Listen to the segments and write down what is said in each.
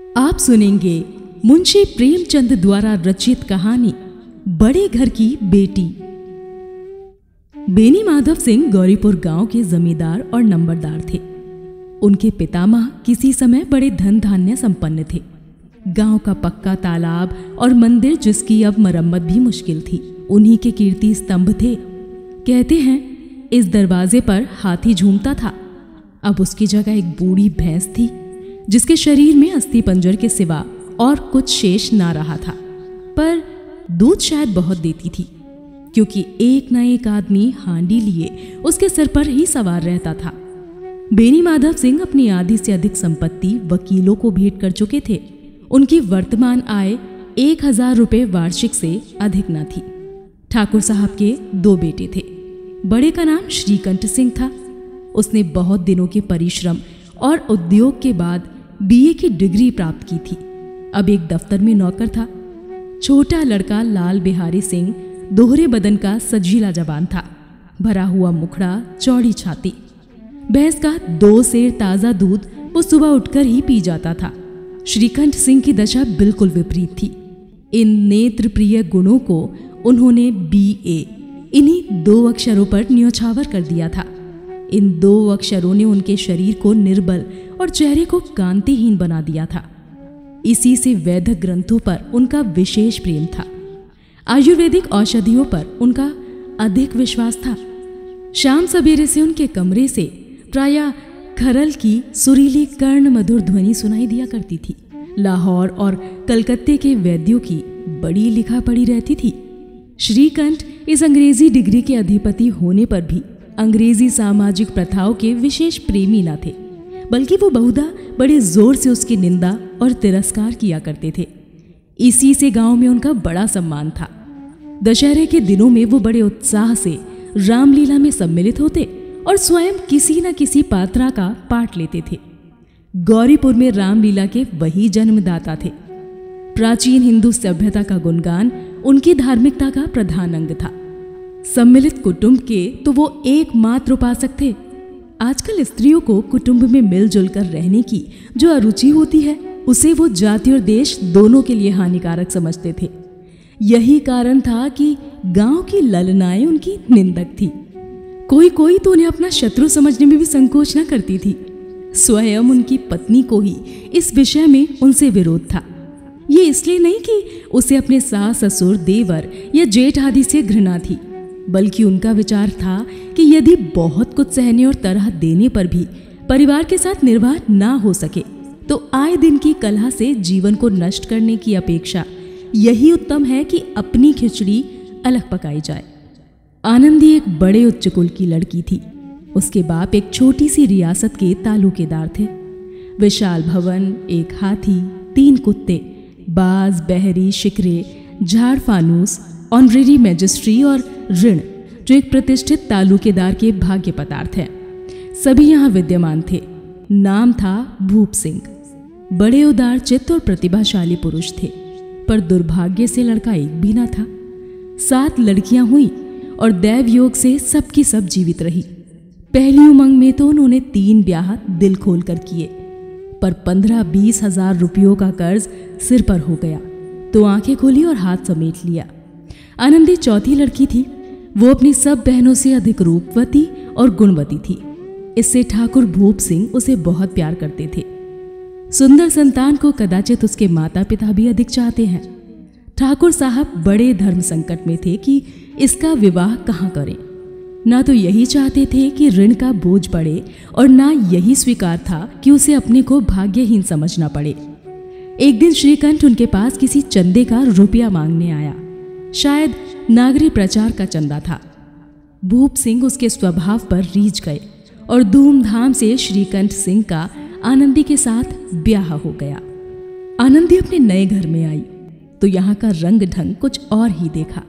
आप सुनेंगे मुंशी प्रेमचंद द्वारा रचित कहानी बड़े घर की बेटी। बेनी माधव सिंह गौरीपुर गांव के जमींदार और नंबरदार थे। उनके पितामह किसी समय बड़े धन धान्य संपन्न थे। गांव का पक्का तालाब और मंदिर जिसकी अब मरम्मत भी मुश्किल थी, उन्हीं के कीर्ति स्तंभ थे। कहते हैं इस दरवाजे पर हाथी झूमता था। अब उसकी जगह एक बूढ़ी भैंस थी जिसके शरीर में अस्थि पंजर के सिवा और कुछ शेष ना रहा था, पर दूध शायद बहुत देती थी, क्योंकि एक न एक आदमी हांडी लिए उसके सर पर ही सवार रहता था। बेनी माधव सिंह अपनी आधी से अधिक संपत्ति वकीलों को भेंट कर चुके थे। उनकी वर्तमान आय 1000 रुपये वार्षिक से अधिक न थी। ठाकुर साहब के 2 बेटे थे। बड़े का नाम श्रीकंठ सिंह था। उसने बहुत दिनों के परिश्रम और उद्योग के बाद बीए की डिग्री प्राप्त की थी। अब एक दफ्तर में नौकर था। छोटा लड़का लाल बिहारी सिंह दोहरे बदन का सजीला जवान था। भरा हुआ मुखड़ा, चौड़ी छाती। भैंस का 2 सेर ताजा दूध वो सुबह उठकर ही पी जाता था। श्रीकंठ सिंह की दशा बिल्कुल विपरीत थी। इन नेत्र प्रिय गुणों को उन्होंने BA इन्हीं 2 अक्षरों पर न्योछावर कर दिया था। इन 2 अक्षरों ने उनके शरीर को निर्बल और चेहरे को कांतिहीन बना दिया था। इसी से वैदिक ग्रंथों पर उनका विशेष प्रेम था। आयुर्वेदिक औषधियों पर उनका अधिक विश्वास था। शाम सवेरे से उनके कमरे से प्रायः खरल की सुरीली कर्ण मधुर ध्वनि सुनाई दिया करती थी। लाहौर और कलकत्ते के वैद्यों की बड़ी लिखा पड़ी रहती थी। श्रीकंठ इस अंग्रेजी डिग्री के अधिपति होने पर भी अंग्रेजी सामाजिक प्रथाओं के विशेष प्रेमी न थे, बल्कि वो बहुधा बड़े जोर से उसकी निंदा और तिरस्कार किया करते थे। इसी से गांव में उनका बड़ा सम्मान था। दशहरे के दिनों में वो बड़े उत्साह से रामलीला में सम्मिलित होते और स्वयं किसी न किसी पात्रा का पाठ लेते थे। गौरीपुर में रामलीला के वही जन्मदाता थे। प्राचीन हिंदू सभ्यता का गुणगान उनकी धार्मिकता का प्रधान अंग था। सम्मिलित कुटुंब के तो वो एकमात्र उपासक थे। आजकल स्त्रियों को कुटुंब में मिलजुल कर रहने की जो अरुचि होती है, उसे वो जाति और देश दोनों के लिए हानिकारक समझते थे। यही कारण था कि गांव की ललनाएं उनकी निंदक थी। कोई कोई तो उन्हें अपना शत्रु समझने में भी संकोच न करती थी। स्वयं उनकी पत्नी को ही इस विषय में उनसे विरोध था। ये इसलिए नहीं कि उसे अपने सास ससुर देवर या जेठ आदि से घृणा थी, बल्कि उनका विचार था कि यदि बहुत कुछ सहने और तरह देने पर भी परिवार के साथ निर्वाह ना हो सके, तो आए दिन की कलह से जीवन को नष्ट करने की अपेक्षा यही उत्तम है कि अपनी खिचड़ी अलग पकाई जाए। आनंदी एक बड़े उच्च कुल की लड़की थी। उसके बाप एक छोटी सी रियासत के तालुकेदार थे। विशाल भवन, एक हाथी, 3 कुत्ते, बाज, बहरी, शिकरे, झाड़ फानूस, ऑनरेरी मैजिस्ट्री और ऋण, जो एक प्रतिष्ठित तालुकेदार के भाग्य पदार्थ है, सभी यहाँ विद्यमान थे। नाम था भूप सिंह। बड़े उदार चित्त और प्रतिभाशाली पुरुष थे, पर दुर्भाग्य से लड़का एक भी ना था। 7 लड़कियां हुई और दैव योग से सबकी सब जीवित रही। पहली उमंग में तो उन्होंने 3 ब्याह दिल खोल कर किए, पर 15-20 हजार रुपयों का कर्ज सिर पर हो गया तो आंखें खोली और हाथ समेट लिया। आनंदी चौथी लड़की थी। वो अपनी सब बहनों से अधिक रूपवती और गुणवती थी। इससे ठाकुर भूप सिंह उसे बहुत प्यार करते थे। सुंदर संतान को कदाचित उसके माता पिता भी अधिक चाहते हैं। ठाकुर साहब बड़े धर्म संकट में थे कि इसका विवाह कहाँ करें। ना तो यही चाहते थे कि ऋण का बोझ पड़े, और ना यही स्वीकार था कि उसे अपने को भाग्यहीन समझना पड़े। एक दिन श्रीकंठ उनके पास किसी चंदे का रुपया मांगने आया। शायद नागरिक प्रचार का चंदा था। भूप सिंह उसके स्वभाव पर रीझ गए और धूमधाम से श्रीकंठ सिंह का आनंदी के साथ ब्याह हो गया। आनंदी अपने नए घर में आई तो यहाँ का रंग ढंग कुछ और ही देखा।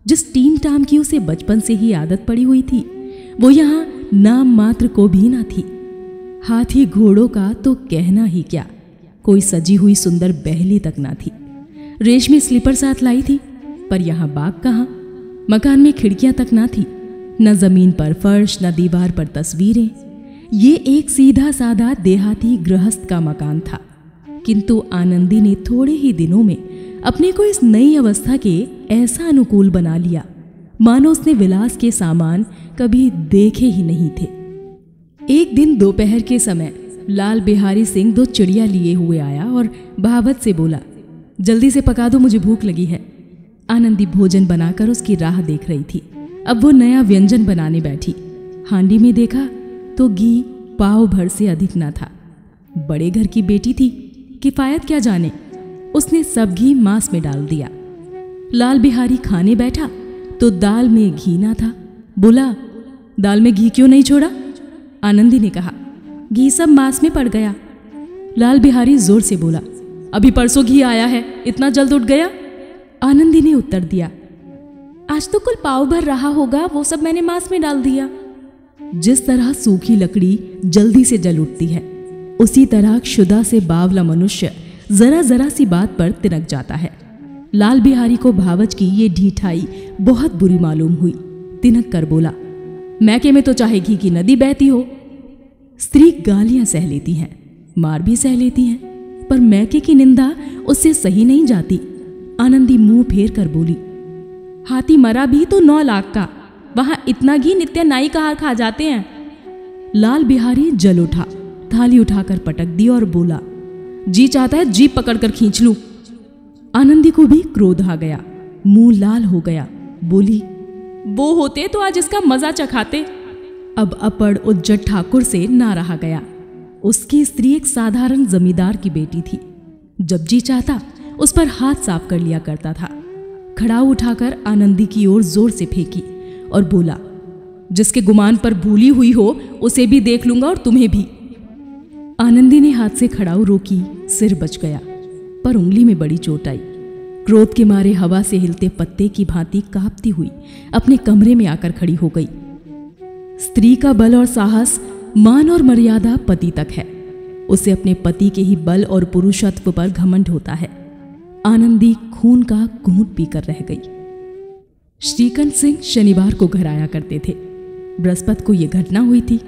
जिस टीम टाम की उसे बचपन से ही आदत पड़ी हुई थी, वो यहाँ नाम मात्र को भी ना थी। हाथी घोड़ों का तो कहना ही क्या, कोई सजी हुई सुंदर बहली तक ना थी। रेशमी स्लीपर साथ लाई थी, पर यहाँ बाग कहाँ। मकान में खिड़कियां तक ना थी, न जमीन पर फर्श, न दीवार पर तस्वीरें। ये एक सीधा साधा देहाती गृहस्थ का मकान था। किंतु आनंदी ने थोड़े ही दिनों में अपने को इस नई अवस्था के ऐसा अनुकूल बना लिया मानो उसने विलास के सामान कभी देखे ही नहीं थे। एक दिन दोपहर के समय लाल बिहारी सिंह 2 चिड़िया लिए हुए आया और बहावत से बोला, जल्दी से पका दो, मुझे भूख लगी है। आनंदी भोजन बनाकर उसकी राह देख रही थी। अब वो नया व्यंजन बनाने बैठी। हांडी में देखा तो घी पाव भर से अधिक ना था। बड़े घर की बेटी थी, किफायत क्या जाने, उसने सब घी मांस में डाल दिया। लाल बिहारी खाने बैठा तो दाल में घी ना था। बोला, दाल में घी क्यों नहीं छोड़ा? आनंदी ने कहा, घी सब मांस में पड़ गया। लाल बिहारी जोर से बोला, अभी परसों घी आया है, इतना जल्द उठ गया? आनंदी ने उत्तर दिया, आज तो कुल पाव भर रहा होगा, वो सब मैंने मांस में डाल दिया। जिस तरह सूखी लकड़ी जल्दी से जल उठती है, उसी तरह क्षुधा से बावला मनुष्य जरा जरा सी बात पर तिनक जाता है। लाल बिहारी को भावच की ये ढीठाई बहुत बुरी मालूम हुई। तिनक कर बोला, मैके में तो चाहे घी की नदी बहती हो। स्त्री गालियां सह लेती हैं, मार भी सह लेती हैं, पर मैके की निंदा उससे सही नहीं जाती। आनंदी मुंह फेर कर बोली, हाथी मरा भी तो 9 लाख का, वहां इतना घी नित्य नाई कहार खा जाते हैं। लाल बिहारी जल उठा, थाली उठाकर पटक दी और बोला, जी चाहता है जीभ पकड़कर खींच लूं। आनंदी को भी क्रोध आ गया, मुंह लाल हो गया। बोली, वो होते तो आज इसका मजा चखाते। अब अपड़ उज्जट ठाकुर से ना रहा गया। उसकी स्त्री एक साधारण जमींदार की बेटी थी। जब जी चाहता उस पर हाथ साफ कर लिया करता था। खड़ाऊ उठाकर आनंदी की ओर जोर से फेंकी और बोला, जिसके गुमान पर भूली हुई हो उसे भी देख लूंगा और तुम्हें भी। आनंदी ने हाथ से खड़ाऊ रोकी, सिर बच गया, पर उंगली में बड़ी चोट आई। क्रोध के मारे हवा से हिलते पत्ते की भांति कांपती हुई अपने कमरे में आकर खड़ी हो गई। स्त्री का बल और साहस, मान और मर्यादा पति तक है। उसे अपने पति के ही बल और पुरुषत्व पर घमंड होता है। आनंदी खून का घूंट पीकर रह गई। श्रीकंठ सिंह शनिवार को घर आया करते थे। बृहस्पति को यह घटना हुई थी।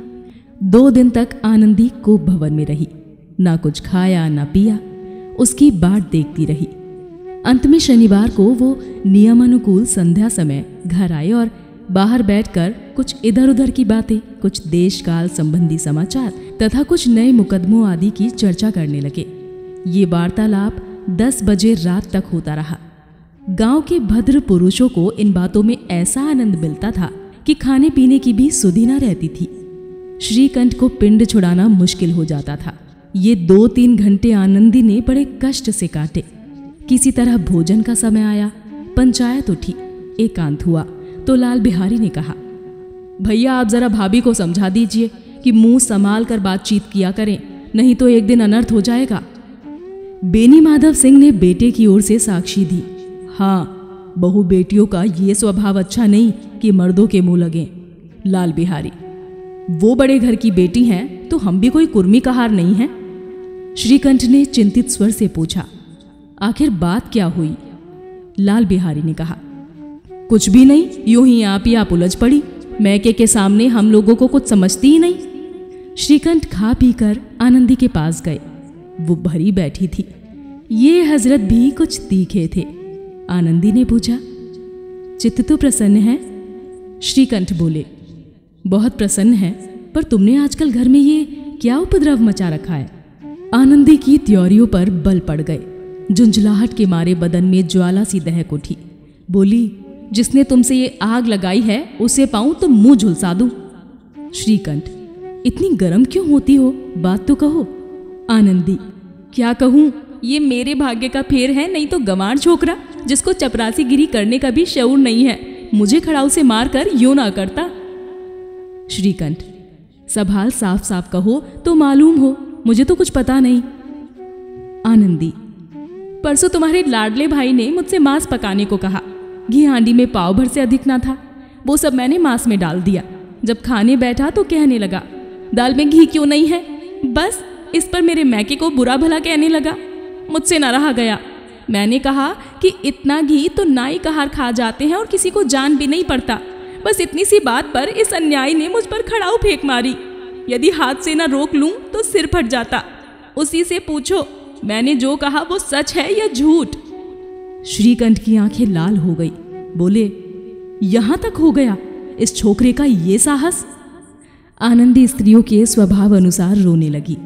2 दिन तक आनंदी कोप भवन में रही, ना कुछ खाया ना पिया, उसकी बाट देखती रही। अंत में शनिवार को वो नियमानुकूल संध्या समय घर आए और बाहर बैठकर कुछ इधर उधर की बातें, कुछ देश काल संबंधी समाचार तथा कुछ नए मुकदमों आदि की चर्चा करने लगे। ये वार्तालाप 10 बजे रात तक होता रहा। गांव के भद्र पुरुषों को इन बातों में ऐसा आनंद मिलता था कि खाने पीने की भी सुधि न रहती थी। श्रीकंठ को पिंड छुड़ाना मुश्किल हो जाता था। ये 2-3 घंटे आनंदी ने बड़े कष्ट से काटे। किसी तरह भोजन का समय आया, पंचायत उठी, एकांत हुआ तो लाल बिहारी ने कहा, भैया आप जरा भाभी को समझा दीजिए कि मुंह संभाल कर बातचीत किया करें, नहीं तो एक दिन अनर्थ हो जाएगा। बेनी माधव सिंह ने बेटे की ओर से साक्षी दी, हाँ, बहु बेटियों का ये स्वभाव अच्छा नहीं कि मर्दों के मुंह लगे। लाल बिहारी, वो बड़े घर की बेटी हैं तो हम भी कोई कुर्मी कहार नहीं हैं। श्रीकंठ ने चिंतित स्वर से पूछा, आखिर बात क्या हुई? लाल बिहारी ने कहा, कुछ भी नहीं, यूं ही आप उलझ पड़ी। मैके के सामने हम लोगों को कुछ समझती ही नहीं। श्रीकंठ खा पी कर आनंदी के पास गए। वो भरी बैठी थी। ये हजरत भी कुछ तीखे थे। आनंदी ने पूछा, चित्त तो प्रसन्न है? श्रीकंठ बोले, बहुत प्रसन्न है, पर तुमने आजकल घर में ये क्या उपद्रव मचा रखा है? आनंदी की त्योरियों पर बल पड़ गए। झुंझलाहट के मारे बदन में ज्वाला सी दहक उठी। बोली, जिसने तुमसे ये आग लगाई है उसे पाऊं तो मुंह झुलसा दूं। श्रीकंठ, इतनी गर्म क्यों होती हो? बात तो कहो। आनंदी, क्या कहूं, ये मेरे भाग्य का फेर है, नहीं तो गंवार छोकरा जिसको चपरासी गिरी करने का भी शऊर नहीं है, मुझे खड़ाऊ से मार कर यूं ना करता। श्रीकंठ, सब हाल साफ साफ कहो तो मालूम हो, मुझे तो कुछ पता नहीं। आनंदी, परसों तुम्हारे लाडले भाई ने मुझसे मांस पकाने को कहा। घी हांडी में पाव भर से अधिक ना था, वो सब मैंने मांस में डाल दिया। जब खाने बैठा तो कहने लगा, दाल में घी क्यों नहीं है? बस इस पर मेरे मैके को बुरा भला कहने लगा। मुझसे न रहा गया। मैंने कहा कि इतना घी तो नाई कहार खा जाते हैं और किसी को जान भी नहीं पड़ता। बस इतनी सी बात पर इस अन्यायी ने मुझ पर खड़ाऊ फेंक मारी। यदि हाथ से न रोक लूं तो सिर फट जाता। उसी से पूछो। मैंने जो कहा वो सच है या झूठ? श्रीकंठ की आंखें लाल हो गई। बोले, यहां तक हो गया इस छोकरे का ये साहस? आनंदी स्त्रियों के स्वभाव अनुसार रोने लगी,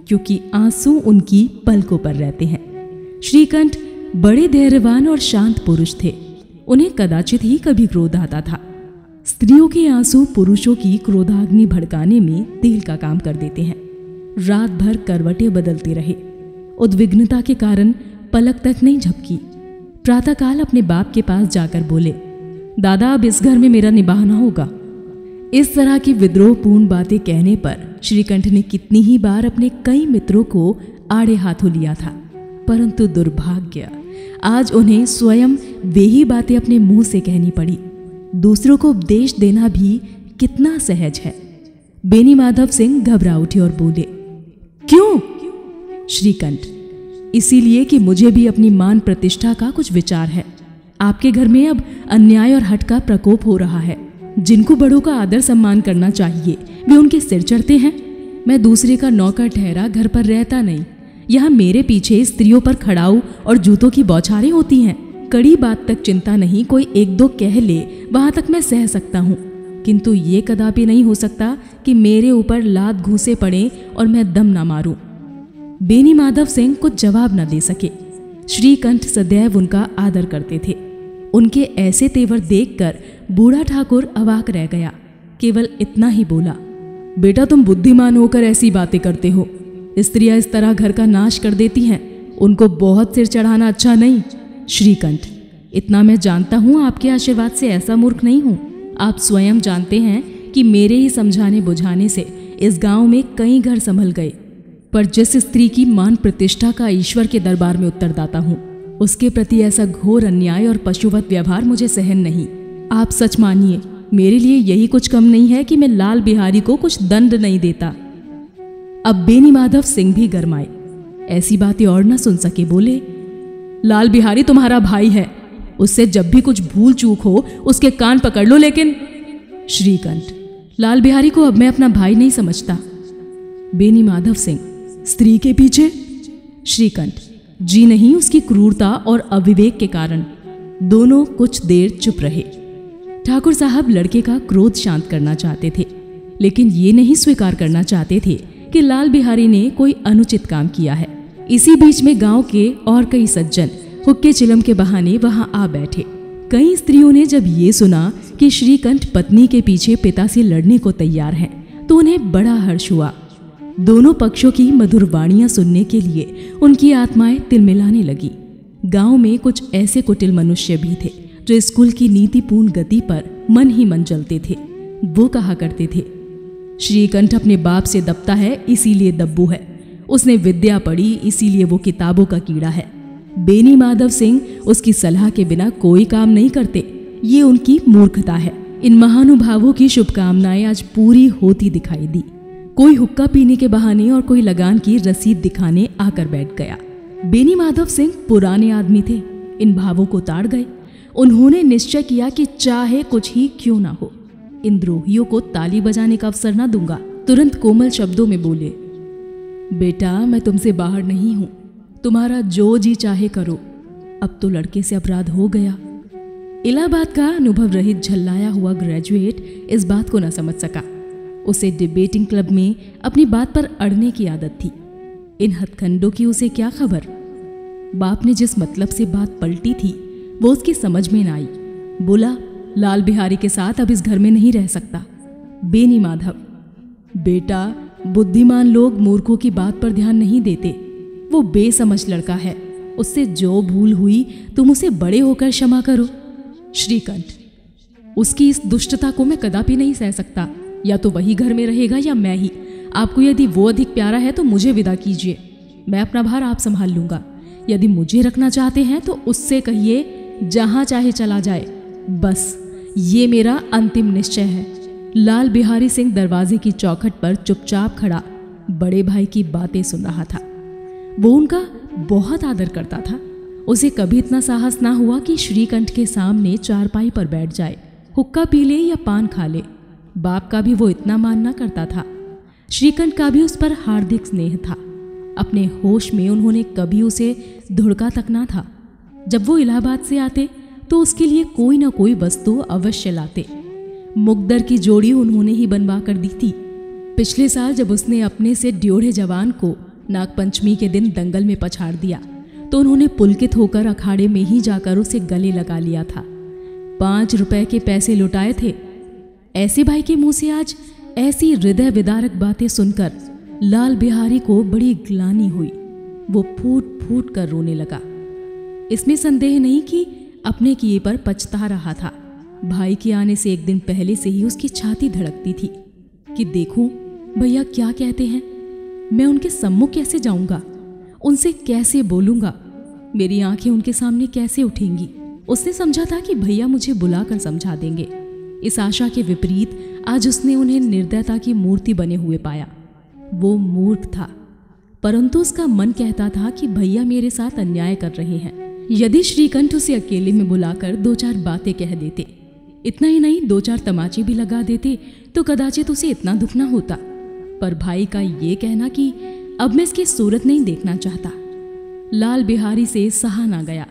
क्योंकि आंसू उनकी पलकों पर रहते हैं। श्रीकंठ बड़े धैर्यवान और शांत पुरुष थे। उन्हें कदाचित ही कभी क्रोध आता था। स्त्रियों के आंसू पुरुषों की क्रोधाग्नि भड़काने में तेल का काम कर देते हैं। रात भर करवटें बदलते रहे। उद्विग्नता के कारण पलक तक नहीं झपकी। प्रातःकाल अपने बाप के पास जाकर बोले, दादा अब इस घर में मेरा निभाना होगा। इस तरह की विद्रोहपूर्ण बातें कहने पर श्रीकंठ ने कितनी ही बार अपने कई मित्रों को आड़े हाथों लिया था, परंतु दुर्भाग्य आज उन्हें स्वयं वे ही बातें अपने मुंह से कहनी पड़ी। दूसरों को उपदेश देना भी कितना सहज है। बेनी माधव सिंह घबरा उठे और बोले, क्यों? श्रीकंठ, इसीलिए कि मुझे भी अपनी मान प्रतिष्ठा का कुछ विचार है। आपके घर में अब अन्याय और हठ का प्रकोप हो रहा है। जिनको बड़ों का आदर सम्मान करना चाहिए वे उनके सिर चढ़ते हैं। मैं दूसरे का नौकर ठहरा घर पर रहता नहीं। यहाँ मेरे पीछे स्त्रियों पर खड़ाऊ और जूतों की बौछारें होती हैं। कड़ी बात तक चिंता नहीं, कोई एक दो कह ले वहां तक मैं सह सकता हूँ, किंतु ये कदापि नहीं हो सकता कि मेरे ऊपर लात घूंसे पड़े और मैं दम ना मारूं। बेनी माधव सिंह कुछ जवाब न दे सके। श्रीकंठ सदैव उनका आदर करते थे। उनके ऐसे तेवर देखकर बूढ़ा ठाकुर अवाक रह गया। केवल इतना ही बोला, बेटा तुम बुद्धिमान होकर ऐसी बातें करते हो। स्त्रियां इस तरह घर का नाश कर देती हैं। उनको बहुत सिर चढ़ाना अच्छा नहीं। श्रीकंठ, इतना मैं जानता हूँ, आपके आशीर्वाद से ऐसा मूर्ख नहीं हूँ। आप स्वयं जानते हैं कि मेरे ही समझाने बुझाने से इस गांव में कई घर संभल गए, पर जिस स्त्री की मान प्रतिष्ठा का ईश्वर के दरबार में उत्तरदाता हूँ, उसके प्रति ऐसा घोर अन्याय और पशुवत व्यवहार मुझे सहन नहीं। आप सच मानिए, मेरे लिए यही कुछ कम नहीं है कि मैं लाल बिहारी को कुछ दंड नहीं देता। अब बेनी माधव सिंह भी गरमाए। ऐसी बातें और न सुन सके, बोले, लाल बिहारी तुम्हारा भाई है। उससे जब भी कुछ भूल चूक हो उसके कान पकड़ लो। लेकिन श्रीकंठ, लाल बिहारी को अब मैं अपना भाई नहीं समझता। बेनी माधव सिंह, स्त्री के पीछे? श्रीकंठ, जी नहीं, उसकी क्रूरता और अविवेक के कारण। दोनों कुछ देर चुप रहे। ठाकुर साहब लड़के का क्रोध शांत करना चाहते थे, लेकिन ये नहीं स्वीकार करना चाहते थे कि लाल बिहारी ने कोई अनुचित काम किया है। इसी बीच में गांव के और कई सज्जन हुक्के चिलम के बहाने वहां आ बैठे। कई स्त्रियों ने जब ये सुना कि श्रीकंठ पत्नी के पीछे पिता से लड़ने को तैयार हैं, तो उन्हें बड़ा हर्ष हुआ। दोनों पक्षों की मधुर वाणियां सुनने के लिए उनकी आत्माएं तिलमिलाने लगी। गांव में कुछ ऐसे कुटिल मनुष्य भी थे जो स्कूल की नीतिपूर्ण गति पर मन ही मन जलते थे। वो कहा करते थे, श्रीकंठ अपने बाप से दबता है इसीलिए दब्बू है। उसने विद्या पढ़ी इसीलिए वो किताबों का कीड़ा है। बेनी माधव सिंह उसकी सलाह के बिना कोई काम नहीं करते। ये उनकी मूर्खता है। इन महानुभावों की शुभकामनाएं आज पूरी होती दिखाई दी। कोई हुक्का पीने के बहाने और कोई लगान की रसीद दिखाने आकर बैठ गया। बेनी माधव सिंह पुराने आदमी थे, इन भावों को ताड़ गए। उन्होंने निश्चय किया कि चाहे कुछ ही क्यों ना हो, इन द्रोहियों को ताली बजाने का अवसर ना दूंगा। तुरंत कोमल शब्दों में बोले, बेटा मैं तुमसे बाहर नहीं हूं, तुम्हारा जो जी चाहे करो। अब तो लड़के से अपराध हो गया। इलाहाबाद का अनुभव रहित झल्लाया हुआ ग्रेजुएट इस बात को न समझ सका। उसे डिबेटिंग क्लब में अपनी बात पर अड़ने की आदत थी। इन हथखंडों की उसे क्या खबर। बाप ने जिस मतलब से बात पलटी थी वो उसकी समझ में न आई। बोला, लाल बिहारी के साथ अब इस घर में नहीं रह सकता। बेनी माधव, बेटा बुद्धिमान लोग मूर्खों की बात पर ध्यान नहीं देते। वो बेसमझ लड़का है, उससे जो भूल हुई तुम उसे बड़े होकर क्षमा करो। श्रीकंठ, उसकी इस दुष्टता को मैं कदापि नहीं सह सकता। या तो वही घर में रहेगा या मैं ही। आपको यदि वो अधिक प्यारा है तो मुझे विदा कीजिए, मैं अपना भार आप संभाल लूंगा। यदि मुझे रखना चाहते हैं तो उससे कहिए जहां चाहे चला जाए। बस ये मेरा अंतिम निश्चय है। लाल बिहारी सिंह दरवाजे की चौखट पर चुपचाप खड़ा बड़े भाई की बातें सुन रहा था। वो उनका बहुत आदर करता था। उसे कभी इतना साहस ना हुआ कि श्रीकंठ के सामने चारपाई पर बैठ जाए, हुक्का पी ले या पान खा ले। बाप का भी वो इतना मान ना करता था। श्रीकंठ का भी उस पर हार्दिक स्नेह था। अपने होश में उन्होंने कभी उसे धुड़का तक ना था। जब वो इलाहाबाद से आते तो उसके लिए कोई ना कोई वस्तु अवश्य लाते। मुकद्दर की जोड़ी उन्होंने ही बनवा कर दी थी। पिछले साल जब उसने अपने से ड्योढ़े जवान को नागपंचमी के दिन दंगल में पछाड़ दिया तो उन्होंने पुलकित होकर अखाड़े में ही जाकर उसे गले लगा लिया था। 5 रुपए के पैसे लुटाए थे। ऐसे भाई के मुंह से आज ऐसी हृदय विदारक बातें सुनकर लाल बिहारी को बड़ी ग्लानि हुई। वो फूट फूट कर रोने लगा। इसमें संदेह नहीं कि अपने किए पर पछता रहा था। भाई के आने से एक दिन पहले से ही उसकी छाती धड़कती थी कि देखूं भैया क्या कहते हैं, मैं उनके सम्मुख कैसे जाऊंगा, उनसे कैसे बोलूंगा, मेरी आंखें उनके सामने कैसे उठेंगी। उसने समझा था कि भैया मुझे बुलाकर समझा देंगे। इस आशा के विपरीत आज उसने उन्हें निर्दयता की मूर्ति बने हुए पाया। वो मूर्ख था, परंतु उसका मन कहता था कि भैया मेरे साथ अन्याय कर रहे हैं। यदि श्रीकंठ उसे अकेले में बुलाकर 2-4 बातें कह देते, इतना ही नहीं 2-4 तमाचे भी लगा देते तो कदाचित उसे इतना दुख ना होता। पर भाई का ये कहना कि अब मैं इसकी सूरत नहीं देखना चाहता, लाल बिहारी से सहा ना गया।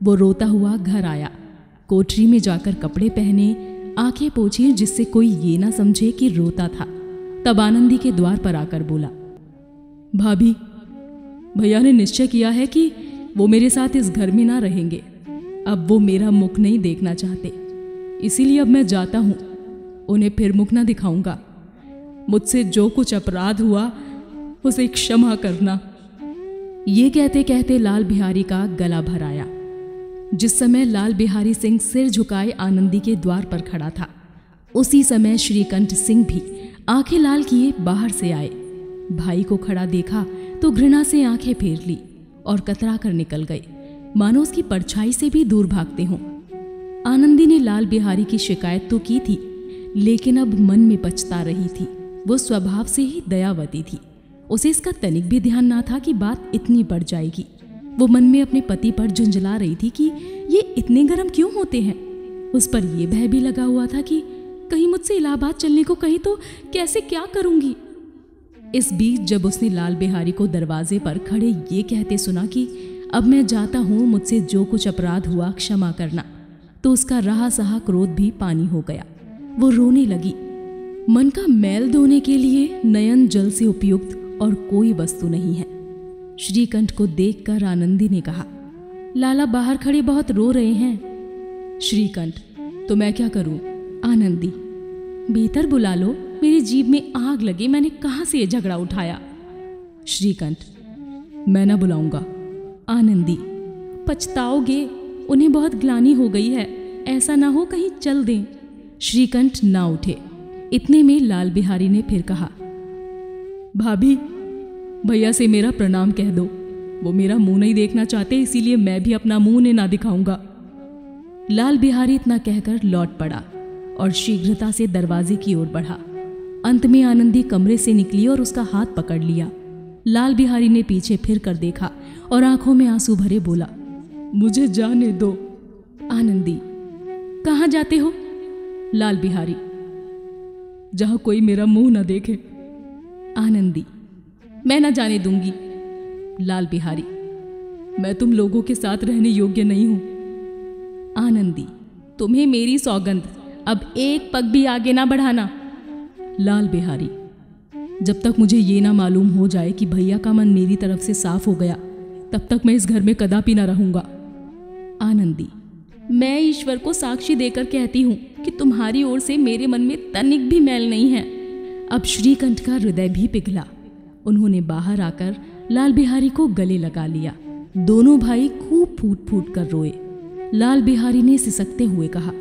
वो रोता हुआ घर आया। कोठरी में जाकर कपड़े पहने, आंखें पोंछी जिससे कोई ये ना समझे कि रोता था। तब आनंदी के द्वार पर आकर बोला, भाभी, भैया ने निश्चय किया है कि वो मेरे साथ इस घर में ना रहेंगे। अब वो मेरा मुख नहीं देखना चाहते, इसीलिए अब मैं जाता हूं। उन्हें फिर मुख ना दिखाऊंगा। मुझसे जो कुछ अपराध हुआ उसे क्षमा करना। ये कहते कहते लाल बिहारी का गला भर आया। जिस समय लाल बिहारी सिंह सिर झुकाए आनंदी के द्वार पर खड़ा था, उसी समय श्रीकंठ सिंह भी आंखें लाल किए बाहर से आए। भाई को खड़ा देखा तो घृणा से आंखें फेर ली और कतरा कर निकल गए, मानो उसकी परछाई से भी दूर भागते हों। आनंदी ने लाल बिहारी की शिकायत तो की थी, लेकिन अब मन में पछता रही थी। वो स्वभाव से ही दयावती थी। उसे इसका तनिक भी ध्यान ना था कि बात इतनी बढ़ जाएगी। वो मन में अपने पति पर झुंझला रही थी कि ये इतने गर्म क्यों होते हैं। उस पर यह भय भी लगा हुआ था कि कहीं मुझसे इलाहाबाद चलने को कही तो कैसे क्या करूंगी। इस बीच जब उसने लाल बिहारी को दरवाजे पर खड़े ये कहते सुना कि अब मैं जाता हूं, मुझसे जो कुछ अपराध हुआ क्षमा करना, तो उसका रहा सहा क्रोध भी पानी हो गया। वो रोने लगी। मन का मैल धोने के लिए नयन जल से उपयुक्त और कोई वस्तु नहीं है। श्रीकंठ को देखकर आनंदी ने कहा, लाला बाहर खड़े बहुत रो रहे हैं। श्रीकंठ, तो मैं क्या करूं? आनंदी, भीतर बुला लो, मेरी जीभ में आग लगे, मैंने कहां से ये झगड़ा उठाया। श्रीकंठ, मैं ना बुलाऊंगा। आनंदी, पछताओगे, उन्हें बहुत ग्लानि हो गई है, ऐसा ना हो कहीं चल दें। श्रीकंठ ना उठे। इतने में लाल बिहारी ने फिर कहा, भाभी, भैया से मेरा प्रणाम कह दो। वो मेरा मुंह नहीं देखना चाहते, इसीलिए मैं भी अपना मुंह उन्हें ना दिखाऊंगा। लाल बिहारी इतना कहकर लौट पड़ा और शीघ्रता से दरवाजे की ओर बढ़ा। अंत में आनंदी कमरे से निकली और उसका हाथ पकड़ लिया। लाल बिहारी ने पीछे फिर कर देखा और आंखों में आंसू भरे बोला, मुझे जाने दो। आनंदी, कहाँ जाते हो? लाल बिहारी, जहां कोई मेरा मुंह न देखे। आनंदी, मैं ना जाने दूंगी। लाल बिहारी, मैं तुम लोगों के साथ रहने योग्य नहीं हूं। आनंदी, तुम्हें मेरी सौगंध, अब एक पग भी आगे ना बढ़ाना। लाल बिहारी, जब तक मुझे ये ना मालूम हो जाए कि भैया का मन मेरी तरफ से साफ हो गया, तब तक मैं इस घर में कदापि ना रहूंगा। आनंदी, मैं ईश्वर को साक्षी देकर कहती हूं कि तुम्हारी ओर से मेरे मन में तनिक भी मैल नहीं है। अब श्रीकंठ का हृदय भी पिघला। उन्होंने बाहर आकर लाल बिहारी को गले लगा लिया। दोनों भाई खूब फूट फूट कर रोए। लाल बिहारी ने सिसकते हुए कहा,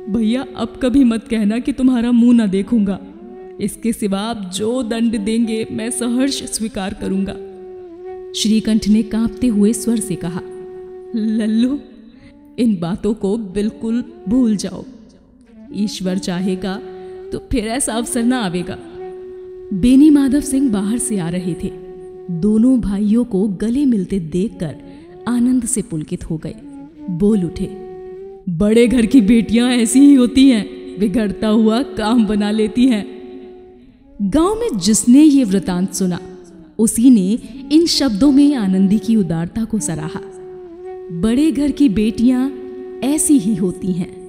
भैया अब कभी मत कहना कि तुम्हारा मुंह ना देखूंगा। इसके सिवा आप जो दंड देंगे मैं सहर्ष स्वीकार करूंगा। श्रीकंठ ने कांपते हुए स्वर से कहा, लल्लू, इन बातों को बिल्कुल भूल जाओ। ईश्वर चाहेगा तो फिर ऐसा अवसर ना आवेगा। बेनी माधव सिंह बाहर से आ रहे थे। दोनों भाइयों को गले मिलते देखकर आनंद से पुलकित हो गए। बोल उठे, बड़े घर की बेटियां ऐसी ही होती हैं, बिगड़ता हुआ काम बना लेती हैं। गांव में जिसने ये वृतांत सुना उसी ने इन शब्दों में आनंदी की उदारता को सराहा। बड़े घर की बेटियां ऐसी ही होती हैं।